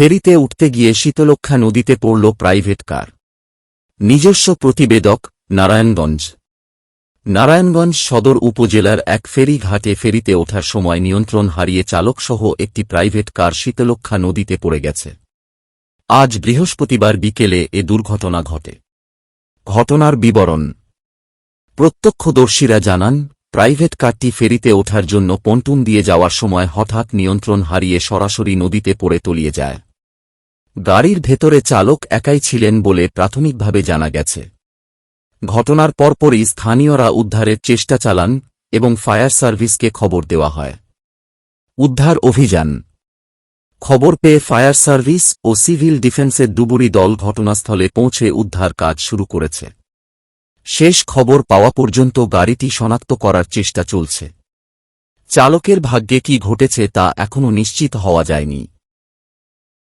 ফেরিতে উঠতে গিয়ে শীতলক্ষ্যা নদীতে পড়ল প্রাইভেট কার। নিজস্ব প্রতিবেদক, নারায়ণগঞ্জ। নারায়ণগঞ্জ সদর উপজেলার এক ফেরি ঘাটে ফেরিতে ওঠার সময় নিয়ন্ত্রণ হারিয়ে চালকসহ একটি প্রাইভেট কার শীতলক্ষ্যা নদীতে পড়ে গেছে। আজ বৃহস্পতিবার বিকেলে এ দুর্ঘটনা ঘটে। ঘটনার বিবরণ। প্রত্যক্ষদর্শীরা জানান, প্রাইভেট কারটি ফেরিতে ওঠার জন্য পন্টুন দিয়ে যাওয়ার সময় হঠাৎ নিয়ন্ত্রণ হারিয়ে সরাসরি নদীতে পড়ে তলিয়ে যায়। গাড়ির ভেতরে চালক একাই ছিলেন বলে প্রাথমিকভাবে জানা গেছে। ঘটনার পরপরই স্থানীয়রা উদ্ধারের চেষ্টা চালান এবং ফায়ার সার্ভিসকে খবর দেওয়া হয়। উদ্ধার অভিযান। খবর পেয়ে ফায়ার সার্ভিস ও সিভিল ডিফেন্সের ডুবুরি দল ঘটনাস্থলে পৌঁছে উদ্ধার কাজ শুরু করেছে। শেষ খবর পাওয়া পর্যন্ত গাড়িটি শনাক্ত করার চেষ্টা চলছে। চালকের ভাগ্যে কি ঘটেছে তা এখনও নিশ্চিত হওয়া যায়নি।